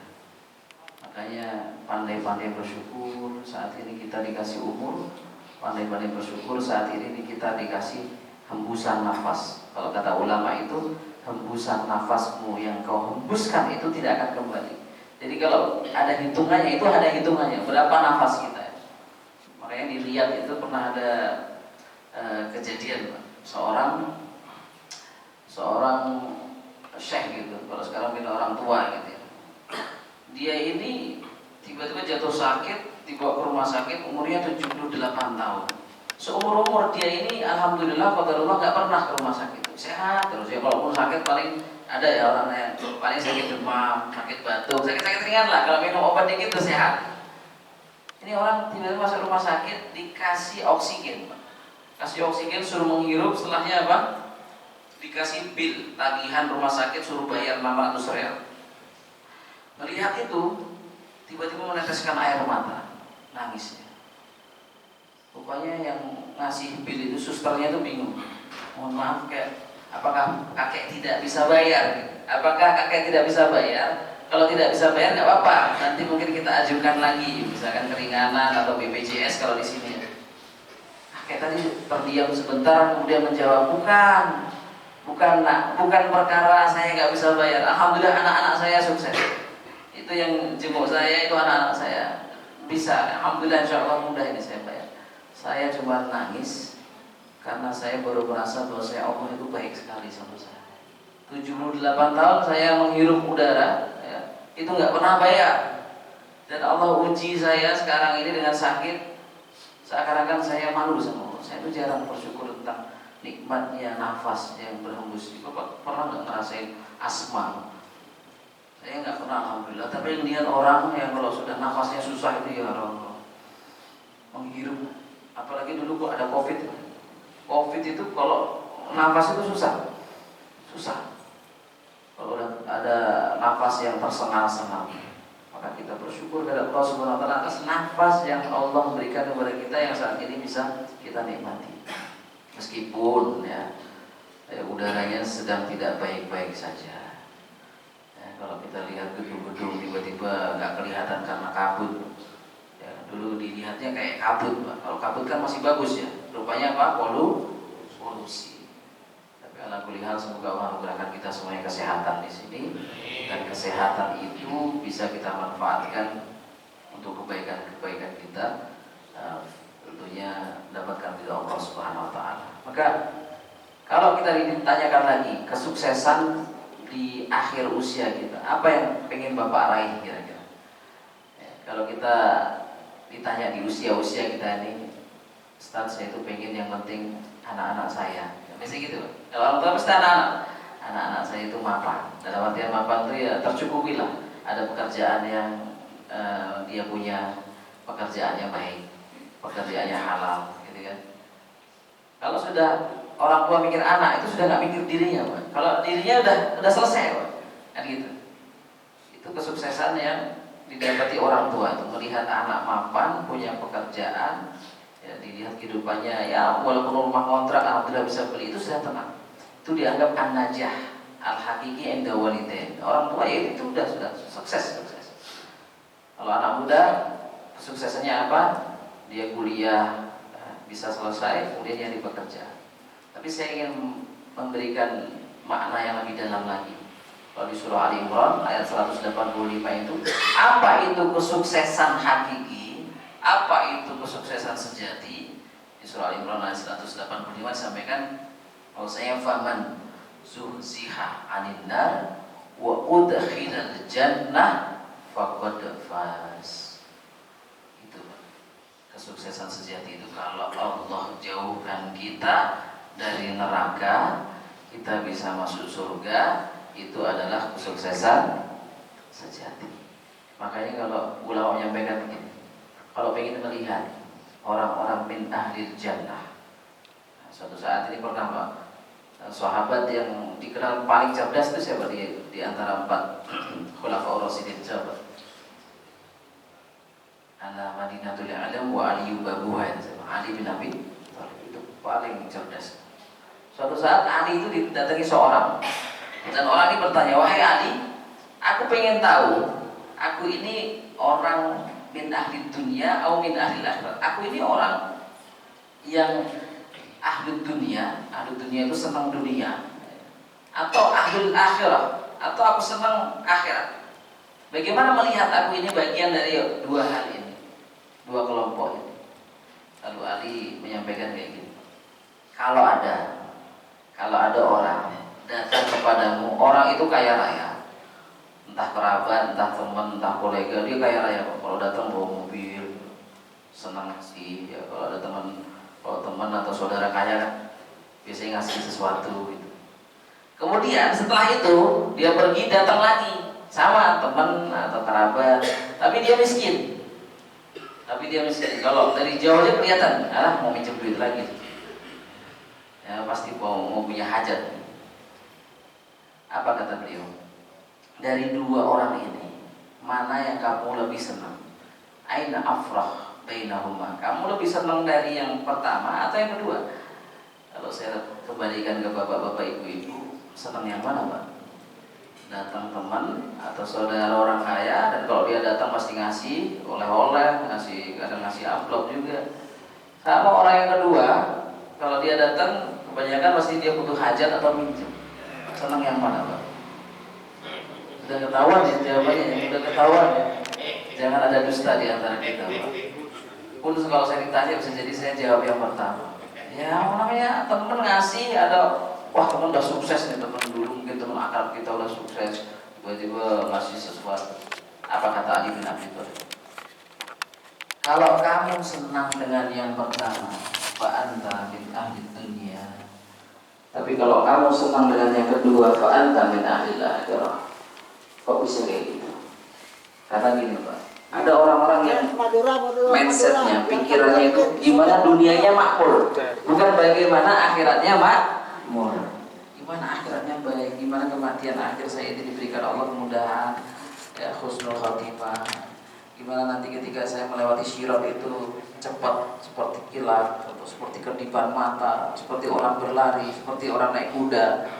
Makanya pandai-pandai bersyukur saat ini kita dikasih umur, pandai-pandai bersyukur saat ini kita dikasih hembusan nafas. Kalau kata ulama itu, hembusan nafasmu yang kau hembuskan itu tidak akan kembali. Jadi kalau ada hitungannya, itu ada hitungannya berapa nafas kita. Makanya di Riyadh itu pernah ada kejadian, seorang syekh gitu, kalau sekarang kita orang tua gitu ya. Dia ini tiba-tiba jatuh sakit, dibawa ke rumah sakit, umurnya 78 tahun. Seumur-umur dia ini alhamdulillah qadarullah nggak pernah ke rumah sakit. Sehat terus ya, kalaupun sakit paling ada ya orang yang paling sakit demam, sakit batuk, sakit-sakit ringan lah, kalau minum obat dikit tuh sehat. Ini orang tiba-tiba masuk rumah sakit dikasih oksigen, Pak. Kasih oksigen, suruh menghirup, setelahnya apa? Dikasih bil tagihan rumah sakit, suruh bayar 600 rial. Melihat itu, tiba-tiba meneteskan air mata, nangisnya. Rupanya yang ngasih bil itu susternya itu bingung. Mohon maaf, apakah kakek tidak bisa bayar? Apakah kakek tidak bisa bayar? Kalau tidak bisa bayar nggak apa-apa, nanti mungkin kita ajukan lagi, misalkan keringanan atau BPJS kalau di sini. Kakek tadi terdiam sebentar, kemudian menjawab, bukan perkara saya nggak bisa bayar. Alhamdulillah anak-anak saya sukses. Itu yang jenguk saya, itu anak-anak saya bisa. Alhamdulillah, insya Allah mudah ini saya bayar. Saya cuma nangis karena saya baru merasa bahwa Allah itu baik sekali sama saya. 78 tahun saya menghirup udara, ya, itu nggak pernah bayar. Dan Allah uji saya sekarang ini dengan sakit, seakan-akan saya malu sama Allah. Saya itu jarang bersyukur tentang nikmatnya nafas yang berhembus. Bapak pernah nggak ngerasain asma? Saya nggak pernah, alhamdulillah. Tapi yang lihat orang yang kalau sudah nafasnya susah itu, ya Allah, menghirup. Apalagi dulu kok ada COVID. COVID itu kalau nafas itu susah. Kalau ada nafas yang tersengal-sengal, maka kita bersyukur kepada Allah Subhanahu wa taala atas nafas yang Allah berikan kepada kita yang saat ini bisa kita nikmati. Meskipun ya udaranya sedang tidak baik-baik saja. Ya, kalau kita lihat gedung-gedung tiba-tiba nggak kelihatan karena kabut. Ya, dulu dilihatnya kayak kabut, Pak. Kalau kabut kan masih bagus ya. Rupanya apa? Polusi. Ala kulli hal, semoga Allah menggunakan kita semuanya kesehatan di sini, dan kesehatan itu bisa kita manfaatkan untuk kebaikan-kebaikan kita, tentunya dapatkan ridha Allah Subhanahu wa taala. Maka kalau kita ditanyakan lagi kesuksesan di akhir usia kita, apa yang pengen Bapak raih kira-kira? Ya, kalau kita ditanya di usia-usia kita ini, Ustaz, saya itu pengen yang penting anak-anak saya. Biasanya gitu. Kalau orang tua pasti anak-anak saya itu mapan. Dalam artian mapan itu ya tercukupi lah. Ada pekerjaan yang dia punya, pekerjaannya baik, pekerjaannya halal, gitu kan. Kalau sudah orang tua mikir anak, itu sudah nggak mikir dirinya, Pak. Kalau dirinya udah selesai, Pak. Kan gitu. Itu kesuksesan yang didapati orang tua itu, melihat anak mapan, punya pekerjaan, ya, dilihat kehidupannya, ya walaupun rumah kontrak alhamdulillah bisa beli, itu sudah tenang. Itu dianggap an-najah al-hakiki inda walidain. Orang tua ya itu sudah sukses. Kalau anak muda kesuksesannya apa? Dia kuliah bisa selesai, kemudian dia bekerja. Tapi saya ingin memberikan makna yang lebih dalam lagi. Kalau di surah Ali Imran ayat 185 itu, apa itu kesuksesan hakiki? Apa itu kesuksesan sejati? Di surah Al-Imran ayat 185 disampaikan bahwasanya faman zuhziha 'anil nar wa udkhilal jannah faqad faz. Itu kesuksesan sejati itu kalau Allah jauhkan kita dari neraka, kita bisa masuk surga, itu adalah kesuksesan sejati. Makanya kalau ulama menyampaikan begini, kalau ingin melihat orang-orang min ahli jannah, suatu saat ini pertama sahabat yang dikenal paling cerdas itu siapa di antara 4 khulafaur rasyidin sahabat? Ala Madinatul Alam wa Ali Babuha, Ali bin Abi Thalib itu paling cerdas. Suatu saat Ali itu didatangi seorang, dan orang ini bertanya, wahai Ali, aku pengen tahu, aku ini orang min ahli dunia atau min ahli akhirat. Aku ini orang yang ahli dunia itu senang dunia, atau ahli akhirat, atau aku senang akhirat. Bagaimana melihat aku ini bagian dari dua hal ini, dua kelompok ini? Lalu Ali menyampaikan kayak gini, kalau ada orang datang kepadamu, orang itu kaya raya, entah kerabat, entah teman, entah kolega, dia kaya raya. Kalau datang bawa mobil, senang sih ya. Kalau ada teman atau saudara kaya kan biasanya ngasih sesuatu gitu. Kemudian setelah itu dia pergi, datang lagi sama teman atau kerabat, tapi dia miskin. Kalau dari jauh aja kelihatan, mau minjem duit lagi. Ya pasti mau punya hajat. Apa kata beliau? Dari dua orang ini, mana yang kamu lebih senang? Aina afrah bainahuma. Kamu lebih senang dari yang pertama atau yang kedua? Kalau saya kembalikan ke bapak-bapak, ibu-ibu, senang yang mana, Pak? Datang teman atau saudara orang kaya, dan kalau dia datang pasti ngasih oleh-oleh, kadang ngasih amplop juga. Sama orang yang kedua, kalau dia datang kebanyakan pasti dia butuh hajat atau minjem. Senang yang mana, Pak? Sudah ketahuan ya jawabannya, sudah ketahuan ya. Jangan ada dusta di antara kita, Pak. Pun kalau saya ditanya bisa jadi saya jawab yang pertama. Ya namanya teman ngasih, ada wah teman udah sukses nih, teman dulu mungkin teman akrab kita udah sukses, tiba-tiba ngasih sesuatu. Apa kata Ali bin Abi Thalib? Kalau kamu senang dengan yang pertama, fa anta min ahli dunia. Tapi kalau kamu senang dengan yang kedua, fa anta min ahli akhirah. Kok bisa kayak gitu? Karena gini, Pak, ada orang-orang yang mindsetnya, pikirannya itu gimana dunianya makmur, bukan bagaimana akhiratnya makmur. Gimana akhiratnya baik, gimana kematian akhir saya ini diberikan Allah kemudahan, ya husnul khatimah. Gimana nanti ketika saya melewati syirat itu cepat seperti kilat, atau seperti kedipan mata, seperti orang berlari, seperti orang naik kuda.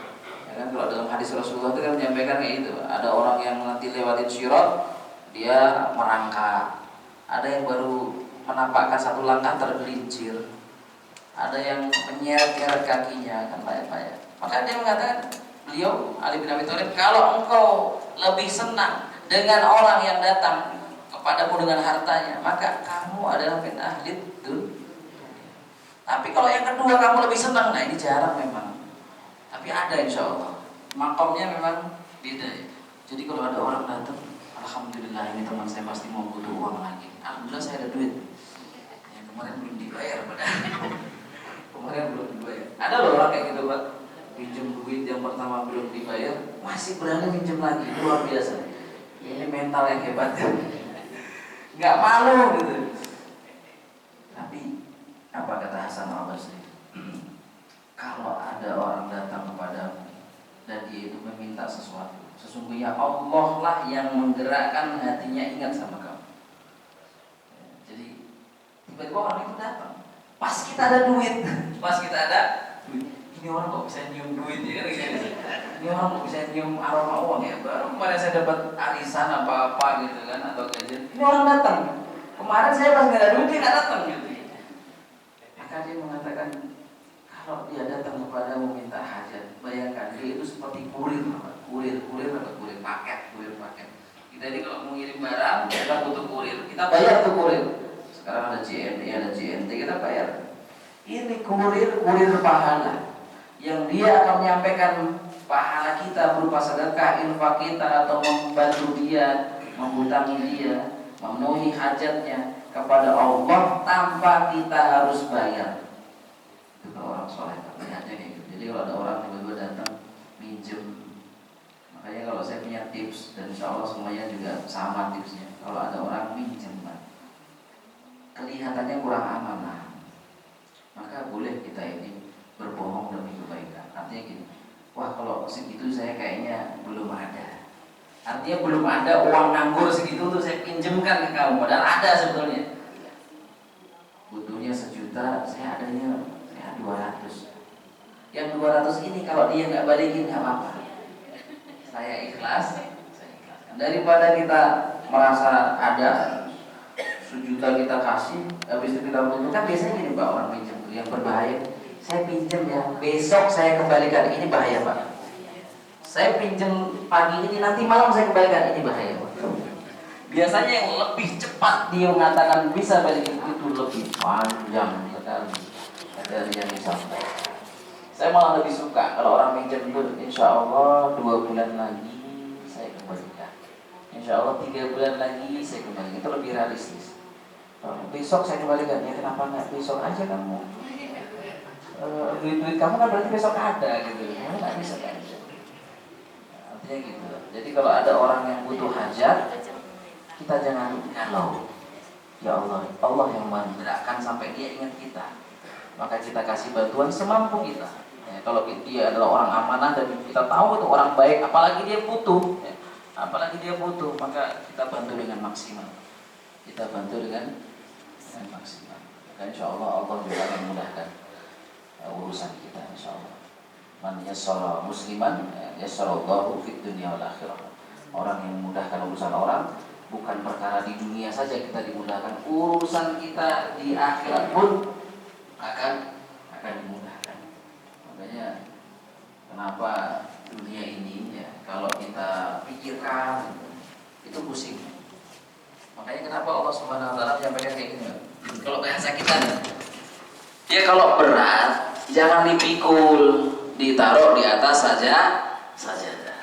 Ya kan, kalau dalam hadis Rasulullah itu kan menyampaikan kayak gitu. Ada orang yang nanti lewatin syirat, dia merangkak. Ada yang baru menapakkan satu langkah tergelincir. Ada yang menyeret-nyeret kakinya, kan banyak-banyak. Maka dia mengatakan, beliau Ali bin Abi Thalib, kalau engkau lebih senang dengan orang yang datang kepadamu dengan hartanya, maka kamu adalah min ahli dunya. Tapi kalau yang kedua kamu lebih senang, nah ini jarang memang. Tapi ada insya Allah. Makomnya memang beda ya. Jadi kalau ada orang datang, alhamdulillah ini teman saya pasti mau butuh uang lagi. Alhamdulillah saya ada duit. Yang kemarin belum dibayar padahal. Kemarin belum dibayar. Ada loh orang kayak gitu, Pak. Pinjam duit yang pertama belum dibayar, masih berani pinjam lagi. Luar biasa. Ini mental yang hebat. Nggak malu gitu. Tapi apa kata Hasan al-Basri? Kalau ada orang datang kepadamu dan dia itu meminta sesuatu, sesungguhnya Allah lah yang menggerakkan hatinya ingat sama kamu. Jadi tiba-tiba orang itu datang, pas kita ada duit, ini orang kok bisa nyium duit ya kan? Ini orang kok bisa nyium aroma uang ya? Baru kemarin saya dapat arisan apa-apa gitu kan, atau gajian. Ini orang datang. Kemarin saya pas nggak ada duit dia nggak datang gitu. Maka dia mengatakan, kalau dia datang kepadamu minta hajat, bayangkan dia itu seperti kurir paket. Kita ini kalau mau ngirim barang, kita butuh kurir, kita bayar tuh kurir. Sekarang ada JNT, kita bayar. Ini kurir pahala, yang dia akan menyampaikan pahala kita berupa sedekah, infak kita, atau membantu dia, menghutangi dia, memenuhi hajatnya kepada Allah tanpa kita harus bayar. Itu orang soleh, lihatnya kayak gitu. Jadi kalau ada orang tiba-tiba datang pinjem. Makanya kalau saya punya tips, dan insya Allah semuanya juga sama tipsnya. Kalau ada orang pinjem, kelihatannya kurang amanah, maka boleh kita ini berbohong demi kebaikan. Artinya gini, wah kalau segitu saya kayaknya belum ada. Artinya belum ada uang nganggur segitu untuk saya pinjemkan ke kamu. Padahal ada sebetulnya. Butuhnya 1 juta, saya adanya 200. Yang 200 ini kalau dia nggak balikin nggak apa-apa. Saya ikhlas. Daripada kita merasa ada 1 juta kita kasih, habis itu kita butuh. Kan biasanya gini Pak, orang pinjam yang berbahaya. Saya pinjam ya, besok saya kembalikan. Ini bahaya Pak. Saya pinjam pagi ini, nanti malam saya kembalikan. Ini bahaya Pak. Biasanya yang lebih cepat dia mengatakan bisa balikin itu lebih panjang sekali dari yang disampaikan. Saya malah lebih suka kalau orang pinjam itu, insya Allah 2 bulan lagi saya kembalikan. Insya Allah 3 bulan lagi saya kembalikan. Itu lebih realistis. Besok saya kembalikan, ya kenapa nggak besok aja kamu? Duit kamu kan berarti besok ada gitu. Kamu nggak bisa aja. Artinya gitu. Jadi kalau ada orang yang butuh hajat, kita jangan galau. Ya Allah, Allah yang menggerakkan sampai dia ingat kita. Maka kita kasih bantuan semampu kita. Ya, kalau dia adalah orang amanah dan kita tahu itu orang baik, apalagi dia butuh, maka kita bantu dengan maksimal. Maksimal. Dan insya Allah Allah juga akan memudahkan urusan kita insya Allah. Man yassara musliman yassarallahu fid dunya wal akhirah. Orang yang memudahkan urusan orang, bukan perkara di dunia saja kita dimudahkan, urusan kita di akhirat pun akan dimudahkan. Makanya kenapa dunia ini ya, kalau kita pikirkan itu pusing. Makanya kenapa Allah Subhanahu wa taala menyampaikan kayak gini. Kalau bahasa kita ya, kalau berat jangan dipikul, ditaruh di atas sajadah.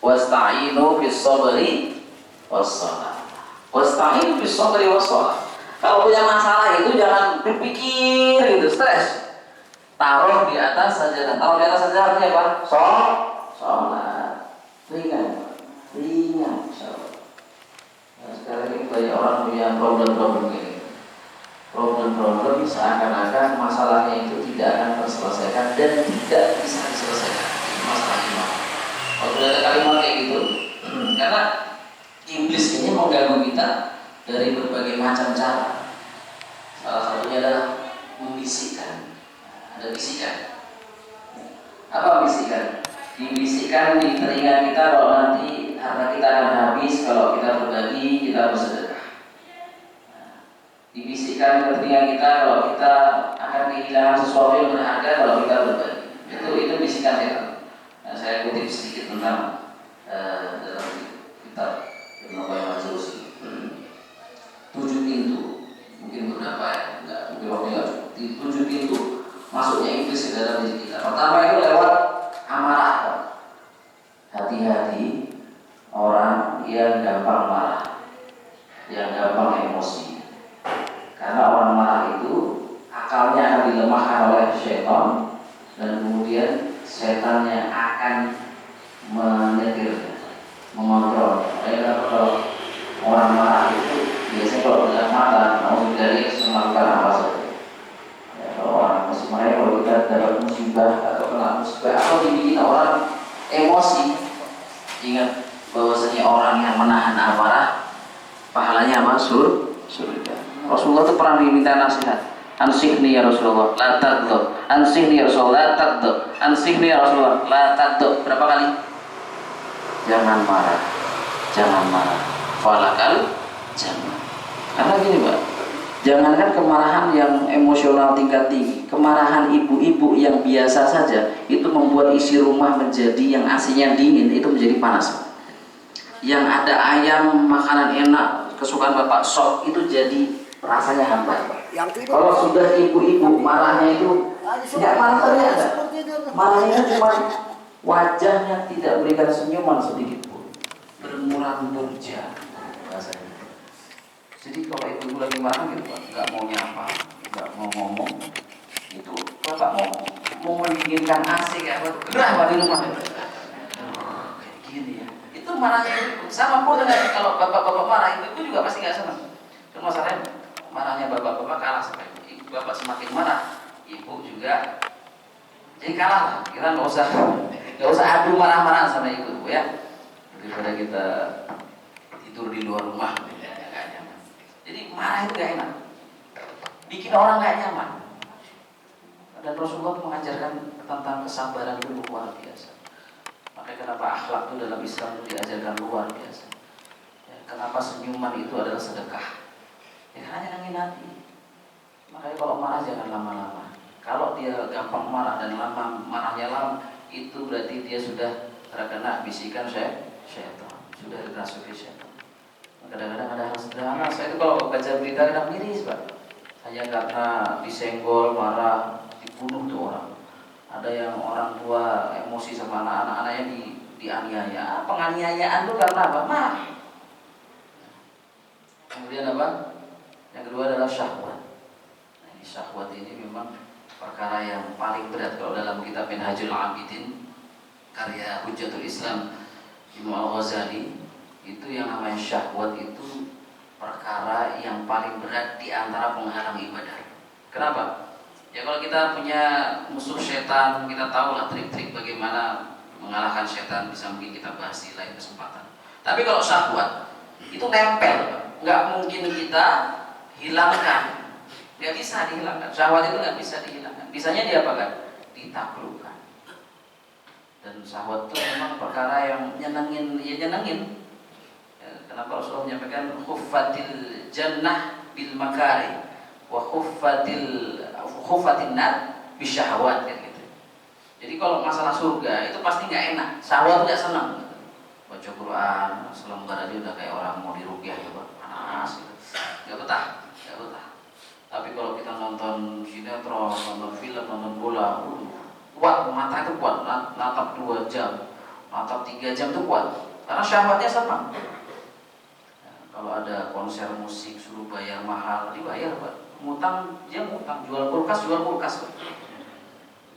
Wasta'inu bis sabri was-shalah. Wasta'inu bis sabri was-shalah. Kalau punya masalah itu jangan berpikir gitu, stres. Taruh di atas sajadah. Taruh di atas sajadah artinya apa? Sholat. Ringan. Insyaallah. Nah, sekarang ini banyak orang punya problem ini. Problem seakan-akan masalahnya itu tidak akan terselesaikan dan tidak bisa diselesaikan. Masalah iman. Kalau sudah ada kalimat kayak gitu, karena iblis ini mengganggu kita dari berbagai macam cara. Salah satunya adalah membisikkan. Ada bisikan. Apa bisikan? Dibisikkan di telinga kita kalau nanti harta kita akan habis kalau kita berbagi, kita bersedekah. Dibisikkan di telinga kita kalau kita akan kehilangan sesuatu yang berharga kalau kita berbagi. Itu bisikan setan. Nah, saya kutip sedikit tentang dalam kitab Ibnu Qayyim al-Jauziyah. 7 pintu, mungkin beberapa ya, mungkin waktunya 7 pintu masuknya iblis ke dalam diri kita. Pertama itu lewat amarah. Hati-hati orang yang gampang marah, yang gampang emosi. Karena orang marah itu akalnya akan dilemahkan oleh syaitan, dan kemudian setannya akan menyetir, mengontrol. Kalau orang marah itu biasanya kalau tidak mata mau dari melakukan apa saja. Ya, kalau orang masih marah, kalau kita dapat musibah atau kena musibah atau dibikin orang emosi, ingat bahwasanya orang yang menahan amarah pahalanya apa? Surga. Rasulullah itu pernah diminta nasihat. Ansihni ya Rasulullah, la taghdab. Ansihni ya Rasulullah, la taghdab. Ansihni ya Rasulullah, la taghdab. Berapa kali? Jangan marah. Falakal jangan. Karena gini Pak, jangankan kemarahan yang emosional tingkat tinggi, kemarahan ibu-ibu yang biasa saja itu membuat isi rumah menjadi yang aslinya dingin itu menjadi panas. Yang ada ayam, makanan enak, kesukaan Bapak sop itu jadi rasanya hambar. Kalau sudah ibu-ibu marahnya itu tidak marah terlihat, marahnya cuma wajahnya tidak berikan senyuman sedikit pun, bermuram durja rasanya. Jadi kalau ibu lagi marah gitu Pak, nggak mau nyapa, nggak mau ngomong, itu Bapak mau mendinginkan AC kayak apa? Gerah Pak di rumah. gini ya. Itu marahnya sama pun dengan kalau bapak-bapak marah, ibu juga pasti nggak senang. Cuma masalahnya marahnya bapak-bapak kalah sama ibu. Bapak semakin marah, ibu juga jadi kalah lah. Kita nggak usah adu marah-marah sama ibu ya. Daripada kita tidur di luar rumah, nggak nyaman. Jadi marah itu nggak enak, bikin orang nggak nyaman. Dan Rasulullah mengajarkan tentang kesabaran itu luar biasa. Makanya kenapa akhlak itu dalam Islam itu diajarkan luar biasa. Ya, kenapa senyuman itu adalah sedekah? Ya hanya nyenengin hati. Makanya kalau marah jangan lama-lama. Kalau dia gampang marah dan marahnya lama, itu berarti dia sudah terkena bisikan syaitan, sudah dirasuki syaitan. Kadang-kadang ada hal sederhana. Saya itu kalau baca berita kadang miris, Pak. Hanya karena disenggol, marah, dibunuh tuh orang. Ada yang orang tua emosi sama anak-anaknya dianiaya. Penganiayaan itu karena apa? Marah. Kemudian apa? Yang kedua adalah syahwat. Nah, ini syahwat ini memang perkara yang paling berat kalau dalam kitab Minhajul Abidin karya Hujjatul Islam Imam Al-Ghazali, itu yang namanya syahwat itu perkara yang paling berat di antara penghalang ibadah. Kenapa? Ya kalau kita punya musuh setan, kita tahu lah trik-trik bagaimana mengalahkan setan, bisa mungkin kita bahas di lain kesempatan. Tapi kalau syahwat itu nempel, nggak mungkin kita hilangkan, nggak bisa dihilangkan. Syahwat itu nggak bisa dihilangkan. Bisanya diapakan? Ditaklukkan. Dan syahwat itu memang perkara yang nyenengin, ya nyenengin. Ya, kenapa Rasulullah menyampaikan khuffatil jannah bil makari wa khuffatin nar bisyahwat kan gitu. Jadi kalau masalah surga itu pasti nggak enak, syahwat nggak senang. Baca Quran selembar aja udah kayak orang mau diruqyah ya Pak, panas gitu. Nggak betah. Tapi kalau kita nonton sinetron, nonton film, nonton bola, kuat, mata itu kuat, natap 2 jam, natap 3 jam itu kuat, karena syahwatnya senang. Ya, kalau ada konser musik suruh bayar mahal, dibayar Pak. Dia ngutang, jual kulkas.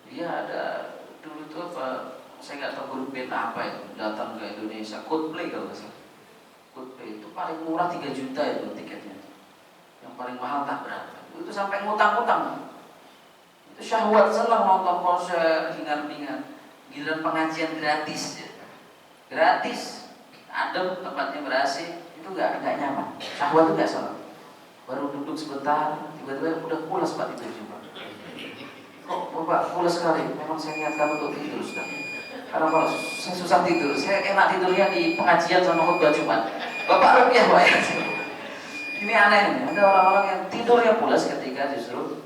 Dia ada dulu tuh apa, saya nggak tahu grup band apa itu datang ke Indonesia, Coldplay kalau nggak salah. Coldplay itu paling murah 3 juta itu tiketnya, yang paling mahal tak berapa. Itu sampai ngutang. Itu syahwat, senang nonton konser hingar-bingar. Giliran pengajian gratis ya. Gratis, adem, tempatnya ber-AC, itu nggak nyaman. Syahwat itu nggak senang. Baru duduk sebentar, tiba-tiba udah pulas Pak tidur juga. Kok Bapak pulas sekali? Memang saya niatkan untuk tidur sudah. Karena kalau saya susah tidur, saya enak tidurnya di pengajian sama khutbah Jumat. Bapak rupiah Pak ya. Ini aneh nih, ada orang-orang yang tidurnya pulas ketika justru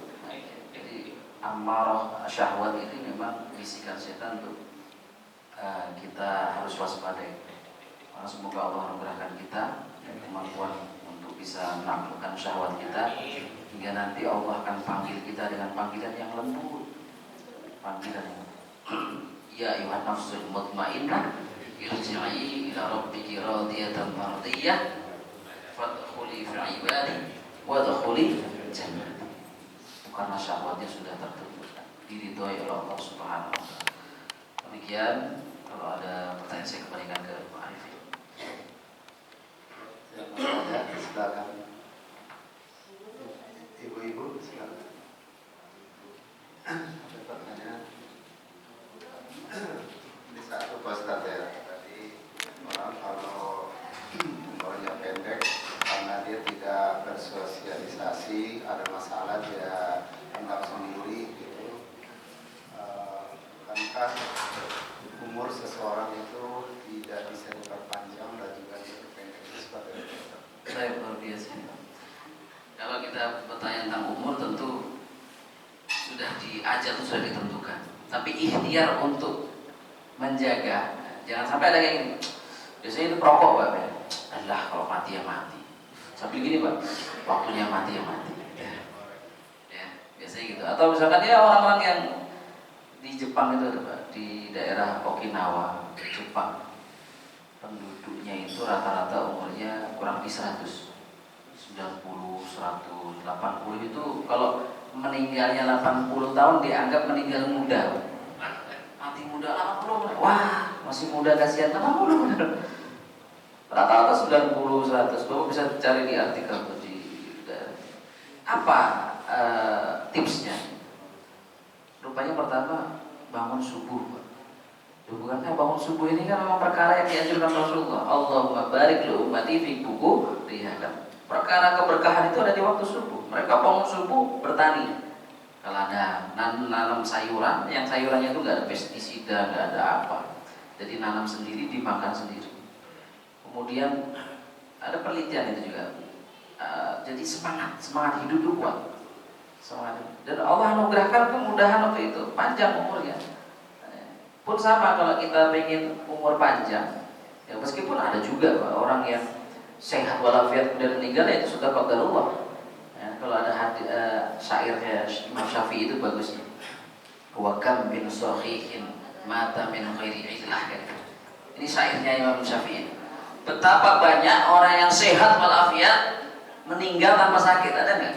jadi amarah syahwat ini memang bisikan setan untuk kita harus waspadai. Semoga Allah memberkati kita dan kemampuan untuk bisa menaklukkan syahwat kita, hingga nanti Allah akan panggil kita dengan panggilan yang lembut, panggilan yang ya ayuhan nafsul mutmainnah irji'i ila rabbiki radiyatan mardiyah fadkhuli fi ibadi wadkhuli jannati. Karena syahwatnya sudah tertentu, diridhoi oleh Allah Subhanahu wa taala. Demikian, kalau ada pertanyaan saya kembalikan ke Pak Arifin. Ada, silakan. Ibu-ibu, silakan. Ada pertanyaan? Ini satu Pak Ustadz ya. Tadi orang kalau umurnya pendek karena dia tidak bersosialisasi, ada masalah dia anggap sendiri gitu. Bukankah umur seseorang itu tidak bisa diperpanjang dan juga diperpendek itu seperti itu? Saya luar biasa. Kalau kita bertanya tentang umur, tentu sudah diajar, itu sudah ditentukan. Tapi ikhtiar untuk menjaga, jangan sampai ada kayak gini. Biasanya itu perokok Pak. Allah kalau mati ya mati. Sambil gini Pak, waktunya mati ya mati. Ya, biasanya gitu. Atau misalkan ya orang-orang yang di Jepang itu ada Pak, di daerah Okinawa, Jepang. Penduduknya itu rata-rata umurnya kurang lebih 100, 90, 100, 80 itu kalau meninggalnya 80 tahun dianggap meninggal muda. Mati muda 80, wah masih muda kasihan, 80 bener. Rata-rata 90, 100. Bapak bisa cari di artikel tuh di apa tipsnya? Rupanya pertama bangun subuh. Bukankah bangun subuh ini kan memang perkara yang dianjurkan Rasulullah. Allahumma barik li ummati fi buku rihakan. Perkara keberkahan itu ada di waktu subuh. Mereka bangun subuh bertani. Kalau ada nanam sayuran, yang sayurannya itu nggak ada pestisida, nggak ada apa. Jadi nanam sendiri, dimakan sendiri. Kemudian ada penelitian itu juga. Jadi semangat hidup itu kuat. Semangat. Dan Allah anugerahkan kemudahan waktu itu, panjang umurnya. Pun sama kalau kita pengen umur panjang, ya meskipun ada juga orang yang sehat walafiat kemudian meninggal, ya itu sudah qadarullah. Ya, kalau ada syairnya Imam Syafi'i itu bagus. Wa kam min sahihin mata min ghairi illah. Ini syairnya Imam Syafi'i. Betapa banyak orang yang sehat walafiat meninggal tanpa sakit, ada nggak?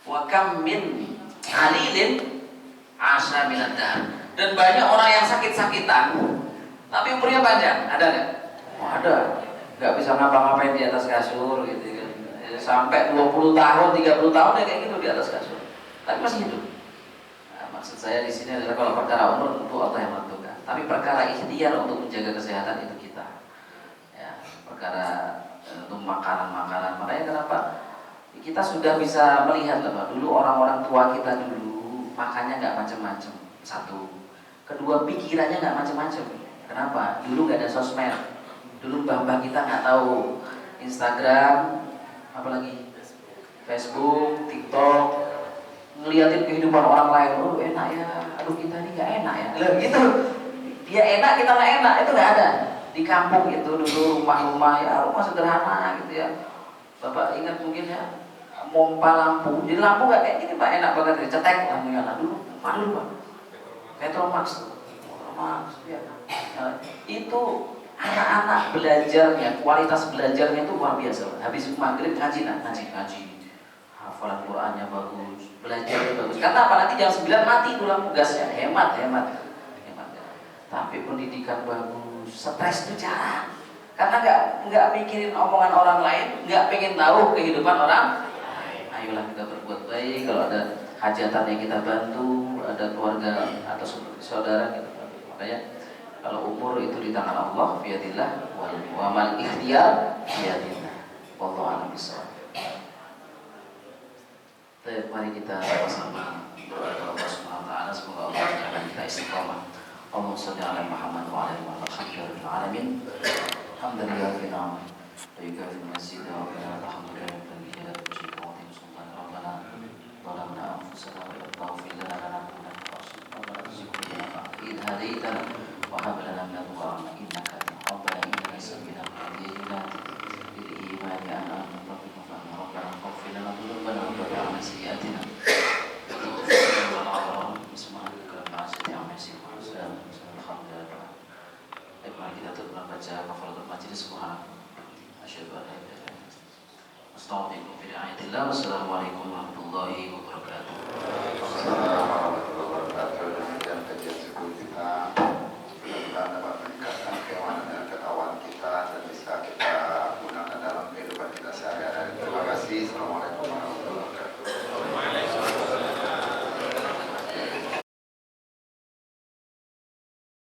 Wa kam min alilin asa min ad-dahr. Dan banyak orang yang sakit-sakitan tapi umurnya panjang, ada nggak? Oh, ada. Nggak bisa ngapa-ngapain di atas kasur gitu kan. Sampai 20 tahun, 30 tahun ya kayak gitu di atas kasur. Tapi masih hidup. Nah, maksud saya di sini adalah kalau perkara umur tentu Allah yang menentukan. Tapi perkara ikhtiar untuk menjaga kesehatan itu kita. Ya, perkara untuk makanan-makanan. Makanya kenapa kita sudah bisa melihat lah, dulu orang-orang tua kita dulu makannya nggak macam-macam. Satu. Kedua, pikirannya nggak macam-macam. Kenapa? Dulu nggak ada sosmed. Dulu mbah-mbah kita nggak tahu Instagram, apalagi Facebook, TikTok, ngeliatin kehidupan orang lain. Oh enak ya, aduh kita ini nggak enak ya. Loh, gitu. Dia enak, kita nggak enak, itu nggak ada. Di kampung itu dulu rumah-rumah ya, rumah sederhana gitu ya. Bapak ingat mungkin ya, pompa lampu. Jadi lampu nggak kayak gini Pak, enak banget dicetek lampunya. Nah, dulu Pak. Petromax ya. Nah, itu anak-anak belajarnya, kualitas belajarnya itu luar biasa. Habis maghrib ngaji, hafalan Qurannya bagus, belajarnya bagus. Karena apa, nanti jam 9 mati itu lampu gasnya, hemat. Tapi pendidikan bagus, stres itu jarang. Karena nggak mikirin omongan orang lain, nggak pengen tahu kehidupan orang. Ayolah kita berbuat baik. Kalau ada hajatan yang kita bantu, ada keluarga atau saudara kita bantu. Makanya kalau umur itu di tangan Allah, biadillah, wa mal ikhtiyar biadillah. Wallahu a'lam bishawab. Mari kita sama-sama berdoa kepada Allah Subhanahu wa taala, semoga Allah menjadikan kita istiqamah. Allahumma shalli ala Muhammad wa ala ali Muhammad alhamdulillahil alamin. Alhamdulillah rabbil alamin. Wa yukafi masjid wa alhamdulillah rabbil alamin. ظلمنا أنفسنا وإن تغفر لنا لنكونن من الخاسرين ربنا ارزقنا إذ هديتنا وهب لنا من لدنك رحمة إنك ربنا إننا سمعنا مناديا بالإيمان أن آمنوا بربكم فآمنا ربنا فاغفر لنا ذنوبنا وكفر عنا سيئاتنا وتوفنا مع الأبرار سبحانك رب العزة عما يصفون وسلام الحمد لله. Mari kita terus membaca kafaratul majlis. Subhanallah. Asyhadu an la ilaha illallah. Astagfirullah. Wassalamualaikum warahmatullahi wabarakatuh.